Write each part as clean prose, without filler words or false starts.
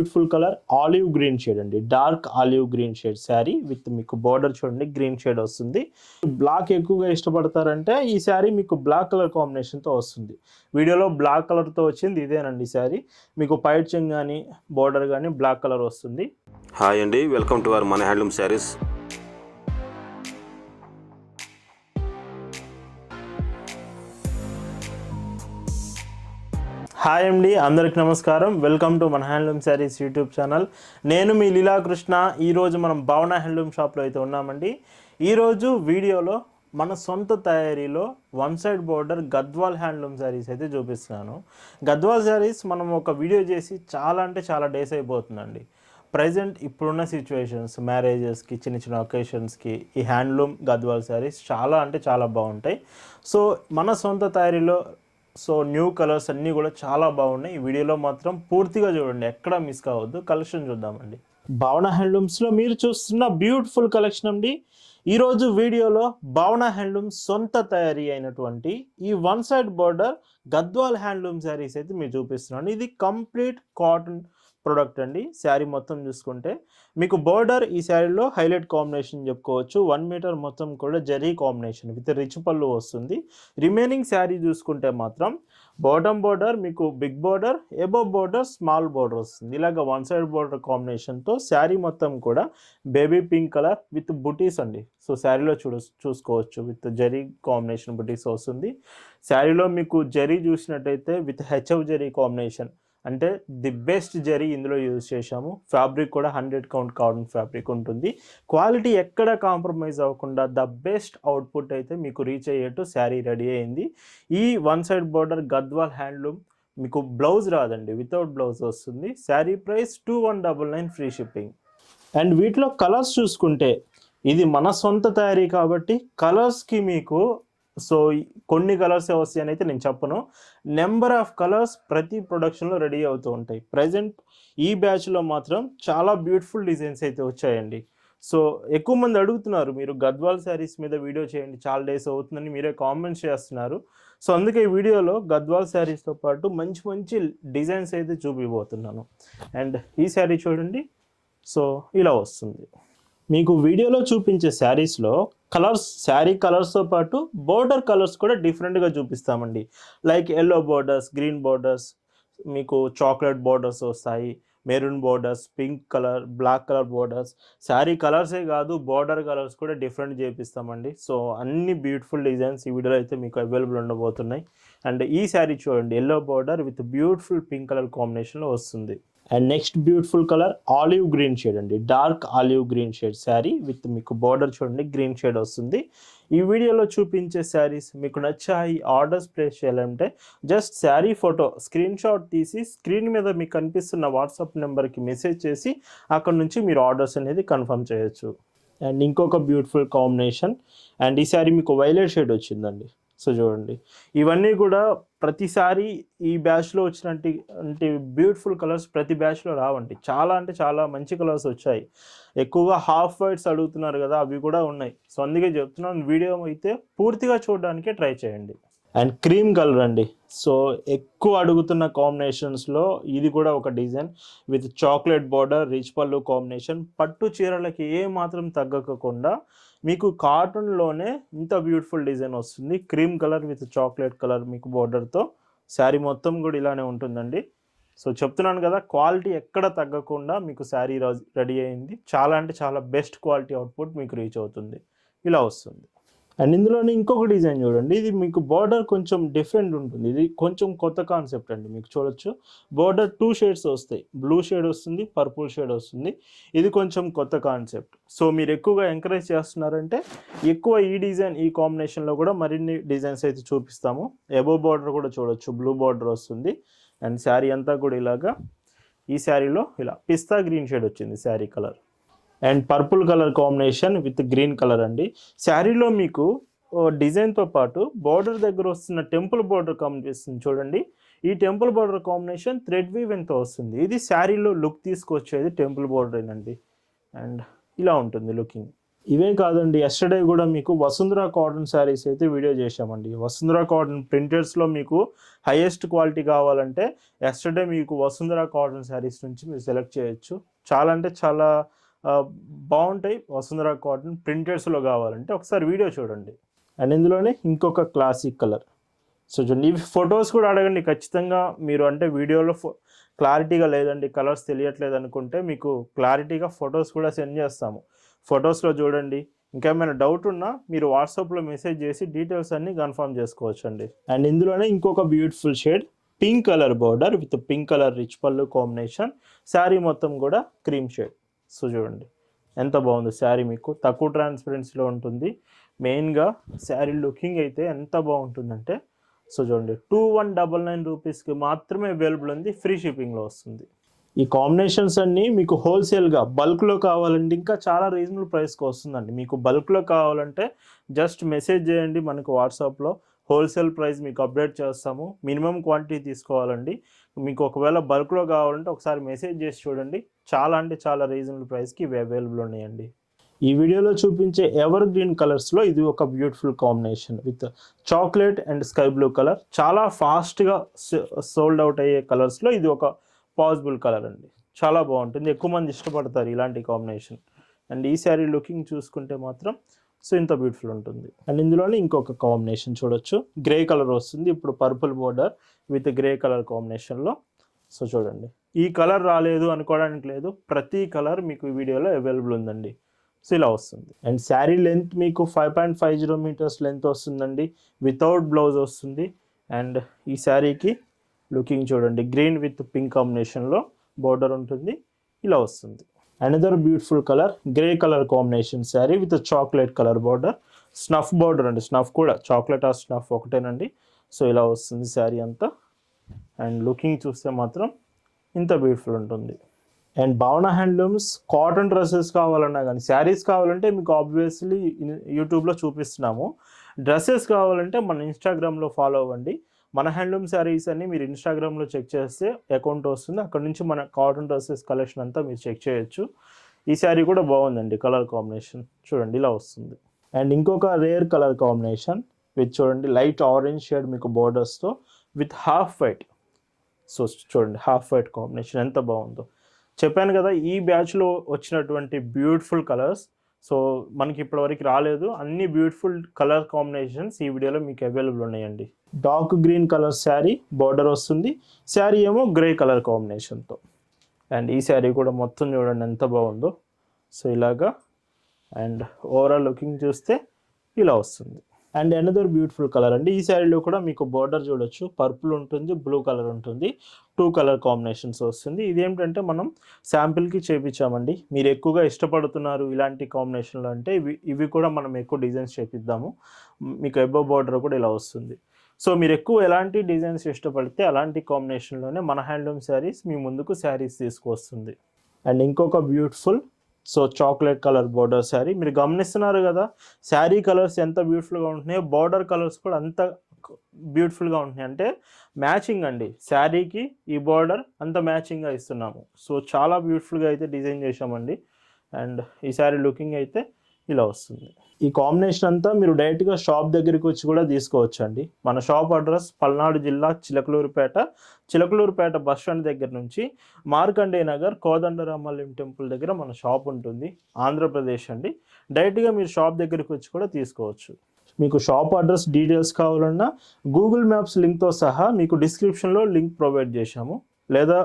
Beautiful colour olive green shade అండి, dark olive green shade sari with మీకు border చూడండి green shade వస్తుంది. Black ఎక్కువగా ఇష్టపడతారంటే ఈ శారీ మీకు బ్లాక్ కలర్ కాంబినేషన్తో వస్తుంది. వీడియోలో బ్లాక్ కలర్తో వచ్చింది ఇదేనండి శారీ. మీకు పైట్ చెంగ్ కానీ బార్డర్ కానీ బ్లాక్ కలర్ వస్తుంది. హాయ్ అండి, వెల్కమ్ టు అవర్ మన హ్యాండ్లూమ్ శారీస్. హాయ్ అండి, అందరికి నమస్కారం. వెల్కమ్ టు మన హ్యాండ్లూమ్ శారీస్ యూట్యూబ్ ఛానల్. నేను మీ లీలాకృష్ణ. ఈరోజు మనం భావన హ్యాండ్లూమ్ షాప్లో అయితే ఉన్నామండి. ఈరోజు వీడియోలో మన సొంత తయారీలో one side border Gadwal handloom saris అయితే చూపిస్తున్నాను. గద్వాల్ శారీస్ మనం ఒక వీడియో చేసి చాలా డేస్ అయిపోతుందండి. ప్రజెంట్ ఇప్పుడున్న సిచ్యువేషన్స్, మ్యారేజెస్కి, చిన్న చిన్న ఒకేషన్స్కి ఈ హ్యాండ్లూమ్ గద్వాల్ శారీస్ చాలా బాగుంటాయి. సో మన సొంత తయారీలో న్యూ కలర్స్ అన్నీ కూడా చాలా బాగున్నాయి. ఈ వీడియోలో మాత్రం పూర్తిగా చూడండి, ఎక్కడ మిస్ కావద్దు. కలెక్షన్ చూద్దామండి. భావన హ్యాండ్లూమ్స్లో మీరు చూస్తున్న బ్యూటిఫుల్ కలెక్షన్ అండి. ఈరోజు వీడియోలో భావన హ్యాండ్లూమ్ సొంత తయారీ అయినటువంటి ఈ one side border Gadwal handloom saris అయితే మీరు చూపిస్తున్నాను. ఇది కంప్లీట్ కాటన్ ప్రోడక్ట్ అండి. శారీ మొత్తం చూసుకుంటే మీకు బోర్డర్ ఈ శారీలో హైలైట్ కాంబినేషన్ చెప్పుకోవచ్చు. 1 మీటర్ మొత్తం కూడా జరీ కాంబినేషన్ విత్ రిచ్ పళ్ళు వస్తుంది. రిమైనింగ్ శారీ చూసుకుంటే మాత్రం బాటమ్ బోర్డర్ మీకు big border, above border small border వస్తుంది. ఇలాగ వన్ సైడ్ బోర్డర్ కాంబినేషన్తో శారీ మొత్తం కూడా బేబీ పింక్ కలర్ విత్ బుటీస్ అండి. సో శారీలో చూసుకోవచ్చు విత్ జరీ కాంబినేషన్ బుటీస్ వస్తుంది. శారీలో మీకు జరీ చూసినట్టయితే విత్ హెచ్ఎఫ్ జరీ కాంబినేషన్, అంటే ది బెస్ట్ జరీ ఇందులో యూజ్ చేశాము. ఫ్యాబ్రిక్ కూడా 100 కౌంట్ కాటన్ ఫ్యాబ్రిక్ ఉంటుంది. క్వాలిటీ ఎక్కడ కాంప్రమైజ్ అవ్వకుండా ద బెస్ట్ అవుట్పుట్ అయితే మీకు రీచ్ అయ్యేట్టు శారీ రెడీ అయింది. ఈ one side border Gadwal handloom మీకు బ్లౌజ్ రాదండి, వితౌట్ బ్లౌజ్ వస్తుంది. Sari price 2199 free shipping. And వీటిలో కలర్స్ చూసుకుంటే ఇది మన సొంత తయారీ కాబట్టి కలర్స్కి మీకు కొన్ని కలర్స్ వస్తాయి అని అయితే నేను చెప్పను. నెంబర్ ఆఫ్ కలర్స్ ప్రతి ప్రొడక్షన్లో రెడీ అవుతూ ఉంటాయి. ప్రజెంట్ ఈ బ్యాచ్లో మాత్రం చాలా బ్యూటిఫుల్ డిజైన్స్ అయితే వచ్చాయండి. సో ఎక్కువ మంది అడుగుతున్నారు, మీరు గద్వాల్ శారీస్ మీద వీడియో చేయండి, చాలా డేస్ అవుతుందని మీరే కామెంట్స్ చేస్తున్నారు. సో అందుకే ఈ వీడియోలో గద్వాల్ శారీస్తో పాటు మంచి డిజైన్స్ అయితే చూపిపోతున్నాను. అండ్ ఈ శారీ చూడండి, సో ఇలా వస్తుంది. మీకు వీడియోలో చూపించే శారీస్లో కలర్స్, శారీ కలర్స్తో పాటు బోర్డర్ కలర్స్ కూడా డిఫరెంట్గా చూపిస్తామండి. Like yellow borders, green borders, మీకు చాక్లెట్ బోర్డర్స్ వస్తాయి, maroon borders, pink colour, black colour borders. Sari కలర్సే కాదు బోర్డర్ కలర్స్ కూడా డిఫరెంట్ చేపిస్తామండి. సో అన్ని బ్యూటిఫుల్ డిజైన్స్ ఈ వీడియోలో అయితే మీకు అవైలబుల్ ఉండబోతున్నాయి. అండ్ ఈ శారీ చూడండి, yellow border with beautiful pink colour కాంబినేషన్లో వస్తుంది. And next beautiful colour olive green shade అండి, dark olive green shade sari with మీకు బార్డర్ చూడండి గ్రీన్ షేడ్ వస్తుంది. ఈ వీడియోలో చూపించే శారీస్ మీకు నచ్చాయి, ఆర్డర్స్ ప్లేస్ చేయాలంటే just sari photo screenshot తీసి స్క్రీన్ మీద మీకు కనిపిస్తున్న వాట్సాప్ నెంబర్కి మెసేజ్ చేసి అక్కడ నుంచి మీరు ఆర్డర్స్ అనేది కన్ఫర్మ్ చేయొచ్చు. అండ్ ఇంకొక బ్యూటిఫుల్ కాంబినేషన్, అండ్ ఈ శారీ మీకు వైలెట్ షేడ్ వచ్చిందండి. సో చూడండి, ఇవన్నీ కూడా ప్రతిసారి ఈ బ్యాచ్లో వచ్చినట్టు బ్యూటిఫుల్ కలర్స్ ప్రతి బ్యాచ్లో రావండి. చాలా మంచి కలర్స్ వచ్చాయి. ఎక్కువగా హాఫ్ వైట్స్ అడుగుతున్నారు కదా, అవి కూడా ఉన్నాయి. సో అందుకే చెప్తున్నాను, వీడియో అయితే పూర్తిగా చూడడానికే ట్రై చేయండి. అండ్ క్రీమ్ కలర్ అండి, సో ఎక్కువ అడుగుతున్న కాంబినేషన్స్లో ఇది కూడా ఒక design with chocolate border, rich పళ్ళు కాంబినేషన్. పట్టు చీరలకి ఏ మాత్రం తగ్గకుండా మీకు కాటన్లోనే ఇంత బ్యూటిఫుల్ డిజైన్ వస్తుంది. Cream colour with chocolate colour మీకు బార్డర్తో శారీ మొత్తం కూడా ఇలానే ఉంటుందండి. సో చెప్తున్నాను కదా, క్వాలిటీ ఎక్కడ తగ్గకుండా మీకు శారీ రెడీ అయింది. చాలా బెస్ట్ క్వాలిటీ అవుట్పుట్ మీకు రీచ్ అవుతుంది. ఇలా వస్తుంది. అండ్ ఇందులోనే ఇంకొక డిజైన్ చూడండి, ఇది మీకు బార్డర్ కొంచెం డిఫరెంట్ ఉంటుంది. ఇది కొంచెం కొత్త కాన్సెప్ట్ అండి. మీకు చూడొచ్చు బార్డర్ 2 షేడ్స్ వస్తాయి, బ్లూ షేడ్ వస్తుంది, పర్పుల్ షేడ్ వస్తుంది. ఇది కొంచెం కొత్త కాన్సెప్ట్. సో మీరు ఎక్కువగా ఎంకరేజ్ చేస్తున్నారంటే ఎక్కువ ఈ డిజైన్, ఈ కాంబినేషన్లో కూడా మరిన్ని డిజైన్స్ అయితే చూపిస్తాము. ఎబో బార్డర్ కూడా చూడొచ్చు, బ్లూ బార్డర్ వస్తుంది. అండ్ శారీ అంతా కూడా ఇలాగా, ఈ శారీలో ఇలా పిస్తా గ్రీన్ షేడ్ వచ్చింది sari colour. And purple colour combination with green colour అండి. శారీలో మీకు డిజైన్తో పాటు బార్డర్ దగ్గర వస్తున్న టెంపుల్ బార్డర్ కనిపిస్తుంది చూడండి. ఈ టెంపుల్ బార్డర్ కాంబినేషన్ థ్రెడ్ వీవెన్తో వస్తుంది. ఇది శారీలో లుక్ తీసుకొచ్చేది టెంపుల్ బార్డర్ అండి. అండ్ ఇలా ఉంటుంది లుకింగ్. ఇవే కాదండి, ఎస్టర్డే కూడా మీకు వసుంధర కాటన్ శారీస్ అయితే వీడియో చేశామండి. వసుంధర కాటన్ ప్రింటెడ్స్లో మీకు హైయెస్ట్ క్వాలిటీ కావాలంటే ఎస్టర్డే మీకు వసుంధర కాటన్ శారీస్ నుంచి మీరు సెలెక్ట్ చేయొచ్చు. చాలా అంటే చాలా బాగుంటాయి. వసుంధర కాటన్ ప్రింటెడ్స్లో కావాలంటే ఒకసారి వీడియో చూడండి. అండ్ ఇందులోనే ఇంకొక క్లాసిక్ కలర్. సో చూడండి, ఇవి ఫొటోస్ కూడా అడగండి ఖచ్చితంగా. మీరు అంటే వీడియోలో క్లారిటీగా లేదండి, కలర్స్ తెలియట్లేదు అనుకుంటే మీకు క్లారిటీగా ఫొటోస్ కూడా సెండ్ చేస్తాము. ఫొటోస్లో చూడండి. ఇంకేమైనా డౌట్ ఉన్నా మీరు వాట్సాప్లో మెసేజ్ చేసి డీటెయిల్స్ అన్నీ కన్ఫర్మ్ చేసుకోవచ్చు అండి. అండ్ ఇందులోనే ఇంకొక beautiful shade pink colour border with pink colour rich పళ్ళు కాంబినేషన్. శారీ మొత్తం కూడా క్రీమ్ షేడ్. సో చూడండి ఎంత బాగుంది శారీ, మీకు తక్కువ ట్రాన్స్పరెన్సీలో ఉంటుంది. మెయిన్గా శారీ లుకింగ్ అయితే ఎంత బాగుంటుందంటే, సో చూడండి 2199 రూపీస్కి మాత్రమే అవైలబుల్ ఉంది, ఫ్రీ షిప్పింగ్లో వస్తుంది. ఈ కాంబినేషన్స్ అన్నీ మీకు హోల్సేల్గా బల్క్లో కావాలంటే ఇంకా చాలా రీజనబుల్ ప్రైస్కి వస్తుందండి. మీకు బల్క్లో కావాలంటే జస్ట్ మెసేజ్ చేయండి మనకు వాట్సాప్లో, హోల్సేల్ ప్రైస్ మీకు అప్డేట్ చేస్తాము. మినిమం క్వాంటిటీ తీసుకోవాలండి. మీకు ఒకవేళ బల్క్లో కావాలంటే ఒకసారి మెసేజ్ చేసి చూడండి. చాలా అంటే చాలా రీజనబుల్ ప్రైస్కి ఇవి అవైలబుల్ ఉన్నాయండి. ఈ వీడియోలో చూపించే ఎవర్ గ్రీన్ కలర్స్లో ఇది ఒక beautiful combination with chocolate and sky blue colour. చాలా ఫాస్ట్గా సోల్డ్ అవుట్ అయ్యే కలర్స్లో ఇది ఒక పాసిబుల్ కలర్ అండి. చాలా బాగుంటుంది, ఎక్కువ మంది ఇష్టపడతారు ఇలాంటి కాంబినేషన్. అండ్ ఈ శారీ లుకింగ్ చూసుకుంటే మాత్రం సో ఇంత బ్యూటిఫుల్ ఉంటుంది. అండ్ ఇందులోనే ఇంకొక కాంబినేషన్ చూడొచ్చు, గ్రే కలర్ వస్తుంది ఇప్పుడు, purple border with grey colour కాంబినేషన్లో. సో చూడండి, ఈ కలర్ రాలేదు అనుకోవడానికి లేదు, ప్రతి కలర్ మీకు ఈ వీడియోలో అవైలబుల్ ఉందండి. సో ఇలా వస్తుంది. అండ్ శారీ లెంత్ మీకు 5.50 మీటర్స్ లెంత్ వస్తుందండి, వితౌట్ బ్లౌజ్ వస్తుంది. అండ్ ఈ శారీకి లుకింగ్ చూడండి, గ్రీన్ విత్ పింక్ కాంబినేషన్లో బోర్డర్ ఉంటుంది, ఇలా వస్తుంది. Another beautiful colour grey colour combination sari with chocolate colour border, snuff border అండి. స్నఫ్ కూడా చాక్లెట్ ఆ స్నఫ్ ఒకటేనండి. సో ఇలా వస్తుంది శారీ అంతా. అండ్ లుకింగ్ చూస్తే మాత్రం ఇంత బ్యూటిఫుల్ ఉంటుంది. అండ్ భావన హ్యాండ్లూమ్స్ కాటన్ డ్రెస్సెస్ కావాలన్నా కానీ, శారీస్ కావాలంటే మీకు ఆబ్వియస్లీ యూట్యూబ్లో చూపిస్తున్నాము. డ్రెస్సెస్ కావాలంటే మన ఇన్స్టాగ్రామ్లో ఫాలో అవ్వండి. మన హ్యాండ్లూమ్ శారీస్ అని మీరు ఇన్స్టాగ్రామ్లో చెక్ చేస్తే అకౌంట్ వస్తుంది, అక్కడ నుంచి మన కాటన్ డ్రెస్సెస్ కలెక్షన్ అంతా మీరు చెక్ చేయొచ్చు. ఈ శారీ కూడా బాగుందండి, కలర్ కాంబినేషన్ చూడండి ఇలా వస్తుంది. అండ్ ఇంకొక రేర్ కలర్ కాంబినేషన్ విత్ చూడండి లైట్ ఆరెంజ్ షేడ్ మీకు బోర్డర్స్తో విత్ హాఫ్ వైట్. సో చూడండి హాఫ్ వైట్ కాంబినేషన్ ఎంత బాగుందో. చెప్పాను కదా, ఈ బ్యాచ్లో వచ్చినటువంటి బ్యూటిఫుల్ కలర్స్ సో మనకి ఇప్పటివరకు రాలేదు. అన్ని బ్యూటిఫుల్ కలర్ కాంబినేషన్స్ ఈ వీడియోలో మీకు అవైలబుల్ ఉన్నాయండి. Dark green colour sari border వస్తుంది, శారీ ఏమో గ్రే కలర్ కాంబినేషన్తో. అండ్ ఈ శారీ కూడా మొత్తం చూడండి ఎంత బాగుందో. సో ఇలాగా. అండ్ ఓవరాల్ లుకింగ్ చూస్తే ఇలా వస్తుంది. అండ్ అనదర్ బ్యూటిఫుల్ కలర్ అండి, ఈ శారీలో కూడా మీకు బార్డర్ చూడొచ్చు, పర్పుల్ ఉంటుంది, బ్లూ కలర్ ఉంటుంది, 2 కలర్ కాంబినేషన్స్ వస్తుంది. ఇదేంటంటే మనం శాంపిల్కి చేపించామండి. మీరు ఎక్కువగా ఇష్టపడుతున్నారు ఇలాంటి కాంబినేషన్లో అంటే ఇవి కూడా మనం ఎక్కువ డిజైన్స్ చేపిద్దాము. మీకు ఎబో బార్డర్ కూడా ఇలా వస్తుంది. సో మీరు ఎక్కువ ఎలాంటి డిజైన్స్ ఇష్టపడితే అలాంటి కాంబినేషన్లోనే మన హ్యాండ్లూమ్ శారీస్ మీ ముందుకు శారీస్ తీసుకొస్తుంది. అండ్ ఇంకొక beautiful so chocolate colour border sari. మీరు గమనిస్తున్నారు కదా శారీ కలర్స్ ఎంత బ్యూటిఫుల్గా ఉంటున్నాయో, బార్డర్ కలర్స్ కూడా అంత బ్యూటిఫుల్గా ఉంటున్నాయి. అంటే మ్యాచింగ్ అండి, శారీకి ఈ బార్డర్ అంత మ్యాచింగ్గా ఇస్తున్నాము. సో చాలా బ్యూటిఫుల్గా అయితే డిజైన్ చేసామండి. అండ్ ఈ శారీ లుకింగ్ అయితే ఇలా వస్తుంది. ఈ కాంబినేషన్ అంతా మీరు డైరెక్ట్గా షాప్ దగ్గరికి వచ్చి కూడా తీసుకోవచ్చు అండి. మన షాప్ అడ్రస్ పల్నాడు జిల్లా చిలకలూరుపేట బస్ స్టాండ్ దగ్గర నుంచి మార్కండేయ నగర్ కోదండరామల్లి టెంపుల్ దగ్గర మన షాప్ ఉంటుంది, ఆంధ్రప్రదేశ్ అండి. డైరెక్ట్గా మీరు షాప్ దగ్గరికి వచ్చి కూడా తీసుకోవచ్చు. మీకు షాప్ అడ్రస్ డీటెయిల్స్ కావాలన్నా గూగుల్ మ్యాప్స్ లింక్తో సహా మీకు డిస్క్రిప్షన్లో లింక్ ప్రొవైడ్ చేశాము. లేదా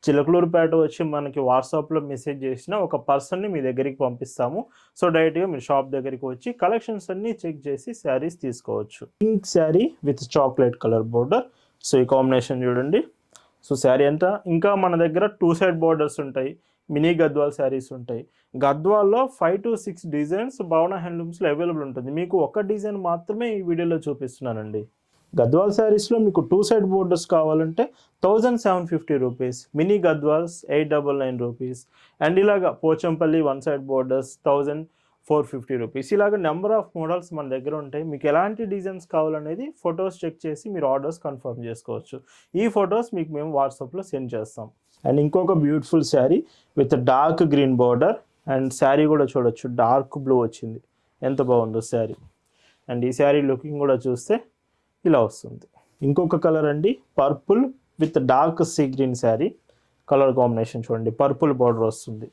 చిలకలూరుపేట వచ్చి మనకి వాట్సాప్లో మెసేజ్ చేసిన ఒక పర్సన్ని మీ దగ్గరికి పంపిస్తాము. సో డైరెక్ట్గా మీరు షాప్ దగ్గరికి వచ్చి కలెక్షన్స్ అన్నీ చెక్ చేసి శారీస్ తీసుకోవచ్చు. Pink sari with chocolate colour border. So ఈ కాంబినేషన్ చూడండి. సో శారీ అంతా ఇంకా మన దగ్గర 2 సైడ్ బోర్డర్స్ ఉంటాయి, మినీ గద్వాల్ శారీస్ ఉంటాయి. గద్వాల్లో 5 to 6 డిజైన్స్ భావన హ్యాండ్లూమ్స్లో అవైలబుల్ ఉంటుంది. మీకు ఒక డిజైన్ మాత్రమే ఈ వీడియోలో చూపిస్తున్నానండి. గద్వాల్ శారీస్లో మీకు 2 సైడ్ బోర్డర్స్ కావాలంటే 1750 rupees, mini Gadwals 899 rupees. And ఇలాగా పోచంపల్లి 1 సైడ్ బోర్డర్స్ 1450 రూపీస్. ఇలాగ నెంబర్ ఆఫ్ మోడల్స్ మన దగ్గర ఉంటాయి. మీకు ఎలాంటి డిజైన్స్ కావాలనేది ఫొటోస్ చెక్ చేసి మీరు ఆర్డర్స్ కన్ఫర్మ్ చేసుకోవచ్చు. ఈ ఫొటోస్ మీకు మేము వాట్సాప్లో సెండ్ చేస్తాం. అండ్ ఇంకొక beautiful sari with dark green border and sari కూడా చూడొచ్చు, డార్క్ బ్లూ వచ్చింది, ఎంత బాగుందో శారీ. అండ్ ఈ శారీ లుకింగ్ కూడా చూస్తే ఇలా వస్తుంది. ఇంకొక కలర్ అండి, purple with dark sea green sari. Colour combination చూడండి, పర్పుల్ బార్డర్ వస్తుంది.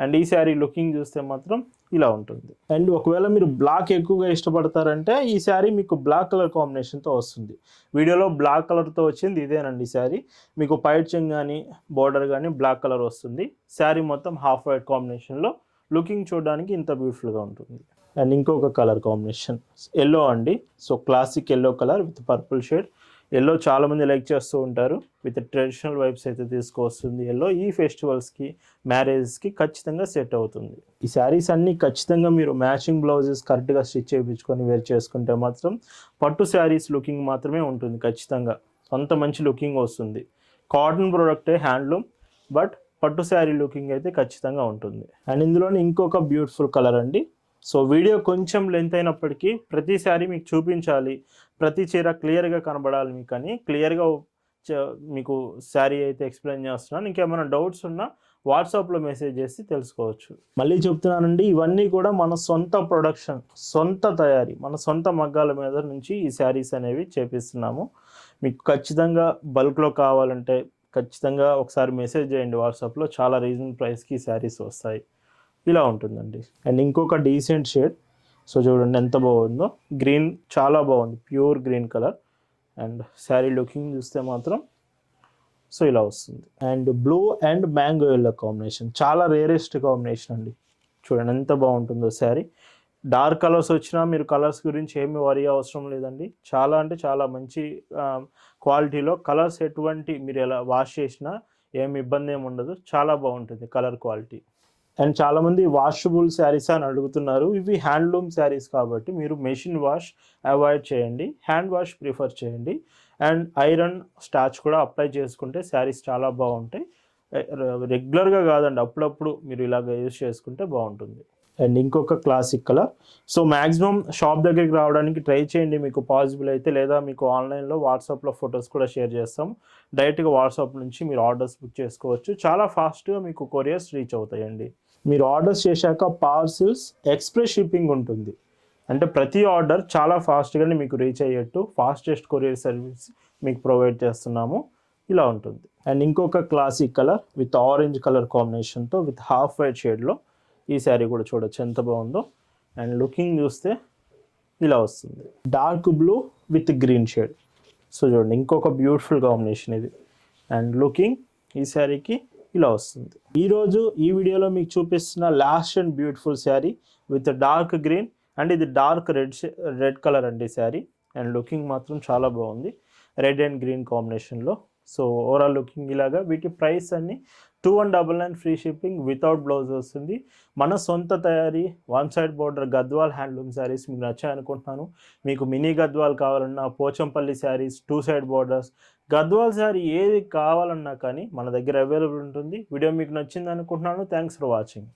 అండ్ ఈ శారీ లుకింగ్ చూస్తే మాత్రం ఇలా ఉంటుంది. అండ్ ఒకవేళ మీరు బ్లాక్ ఎక్కువగా ఇష్టపడతారంటే ఈ శారీ మీకు బ్లాక్ కలర్ కాంబినేషన్తో వస్తుంది. వీడియోలో బ్లాక్ కలర్తో వచ్చింది ఇదేనండి శారీ. మీకు పైట్ చెంగ్ కానీ బార్డర్ కానీ బ్లాక్ కలర్ వస్తుంది. శారీ మొత్తం హాఫ్ వైట్ కాంబినేషన్లో లుకింగ్ చూడడానికి ఇంత బ్యూటిఫుల్గా ఉంటుంది. అండ్ ఇంకొక కలర్ కాంబినేషన్ ఎల్లో అండి. So classic yellow colour with purple shade. Yellow చాలామంది లైక్ చేస్తూ ఉంటారు, విత్ ట్రెడిషనల్ వైబ్స్ అయితే తీసుకొస్తుంది ఎల్లో. ఈ ఫెస్టివల్స్కి, మ్యారేజెస్కి ఖచ్చితంగా సెట్ అవుతుంది. ఈ శారీస్ అన్నీ ఖచ్చితంగా మీరు మ్యాచింగ్ బ్లౌజెస్ కరెక్ట్గా స్టిచ్ చేయించుకొని వేర్ చేసుకుంటే మాత్రం పట్టు శారీస్ లుకింగ్ మాత్రమే ఉంటుంది ఖచ్చితంగా. అంత మంచి లుకింగ్ వస్తుంది. కాటన్ ప్రోడక్టే, హ్యాండ్లూమ్, బట్ పట్టు శారీ లుకింగ్ అయితే ఖచ్చితంగా ఉంటుంది. అండ్ ఇందులోనే ఇంకొక బ్యూటిఫుల్ కలర్ అండి. సో వీడియో కొంచెం లెంత్ అయినప్పటికీ ప్రతి శారీ మీకు చూపించాలి, ప్రతి చీర క్లియర్గా కనబడాలి మీకు అని క్లియర్గా మీకు శారీ అయితే ఎక్స్ప్లెయిన్ చేస్తున్నాను. ఇంకేమైనా డౌట్స్ ఉన్నా వాట్సాప్లో మెసేజ్ చేసి తెలుసుకోవచ్చు. మళ్ళీ చెప్తున్నానండి, ఇవన్నీ కూడా మన సొంత ప్రొడక్షన్, సొంత తయారీ, మన సొంత మగ్గాల మీద నుంచి ఈ శారీస్ అనేవి చేపిస్తున్నాము. మీకు ఖచ్చితంగా బల్క్లో కావాలంటే ఖచ్చితంగా ఒకసారి మెసేజ్ చేయండి వాట్సాప్లో. చాలా రీజనబుల్ ప్రైస్కి శారీస్ వస్తాయి. ఇలా ఉంటుందండి. అండ్ ఇంకొక డీసెంట్ షేడ్. సో చూడండి ఎంత బాగుందో, గ్రీన్ చాలా బాగుంది, pure green colour. And sari looking చూస్తే మాత్రం సో ఇలా వస్తుంది. And blue and mango yellow combination, చాలా రేరెస్ట్ కాంబినేషన్ అండి. చూడండి ఎంత బాగుంటుందో శారీ. డార్క్ కలర్స్ వచ్చినా మీరు కలర్స్ గురించి ఏమీ వరీ అవసరం లేదండి. చాలా అంటే చాలా మంచి క్వాలిటీలో కలర్స్, ఎటువంటి మీరు ఎలా వాష్ చేసినా ఏమి ఇబ్బంది ఏమి ఉండదు. చాలా బాగుంటుంది కలర్ క్వాలిటీ. అండ్ చాలామంది వాషబుల్ శారీస్ అని అడుగుతున్నారు. ఇవి హ్యాండ్లూమ్ శారీస్ కాబట్టి మీరు మెషిన్ వాష్ అవాయిడ్ చేయండి, హ్యాండ్ వాష్ ప్రిఫర్ చేయండి. అండ్ ఐరన్ స్టాచ్ కూడా అప్లై చేసుకుంటే శారీస్ చాలా బాగుంటాయి. రెగ్యులర్గా కాదండి, అప్పుడప్పుడు మీరు ఇలాగ యూజ్ చేసుకుంటే బాగుంటుంది. అండ్ ఇంకొక classic colour. So maximum shop దగ్గరికి రావడానికి ట్రై చేయండి మీకు పాసిబుల్ అయితే, లేదా మీకు ఆన్లైన్లో వాట్సాప్లో ఫొటోస్ కూడా షేర్ చేస్తాం. డైరెక్ట్గా వాట్సాప్ నుంచి మీరు ఆర్డర్స్ బుక్ చేసుకోవచ్చు. చాలా ఫాస్ట్గా మీకు కొరియర్స్ రీచ్ అవుతాయండి. మీరు ఆర్డర్స్ చేశాక పార్సిల్స్ ఎక్స్ప్రెస్ షిప్పింగ్ ఉంటుంది. అంటే ప్రతి ఆర్డర్ చాలా ఫాస్ట్గానే మీకు రీచ్ అయ్యేట్టు ఫాస్టెస్ట్ కొరియర్ సర్వీస్ మీకు ప్రొవైడ్ చేస్తున్నాము. ఇలా ఉంటుంది. అండ్ ఇంకొక classic colour with orange colour కాంబినేషన్తో విత్ హాఫ్ వైట్ షేడ్లో ఈ శారీ కూడా చూడొచ్చు ఎంత బాగుందో. అండ్ లుకింగ్ చూస్తే ఇలా వస్తుంది, dark blue with green shade. So చూడండి ఇంకొక బ్యూటిఫుల్ కాంబినేషన్ ఇది. అండ్ లుకింగ్ ఈ శారీకి ఇలా వస్తుంది. ఈరోజు ఈ వీడియోలో మీకు చూపిస్తున్న last and beautiful sari with dark green and ఇది డార్క్ రెడ్ కలర్ అండి శారీ. అండ్ లుకింగ్ మాత్రం చాలా బాగుంది, రెడ్ అండ్ గ్రీన్ కాంబినేషన్లో. సో ఓవరాల్ లుకింగ్ ఇలాగా. వీటి ప్రైస్ అన్ని 2199 ఫ్రీ షిప్పింగ్ వితౌట్ బ్లౌజ్ వస్తుంది. మన సొంత తయారీ, one side border Gadwal handloom saris మీకు నచ్చాయనుకుంటున్నాను. మీకు మినీ గద్వాల్ కావాలన్నా, పోచంపల్లి శారీస్, 2 సైడ్ బోర్డర్స్, గద్వాల్ శారీ ఏది కావాలన్నా కానీ మన దగ్గర అవైలబుల్ ఉంటుంది. వీడియో మీకు నచ్చింది అనుకుంటున్నాను. Thanks for watching.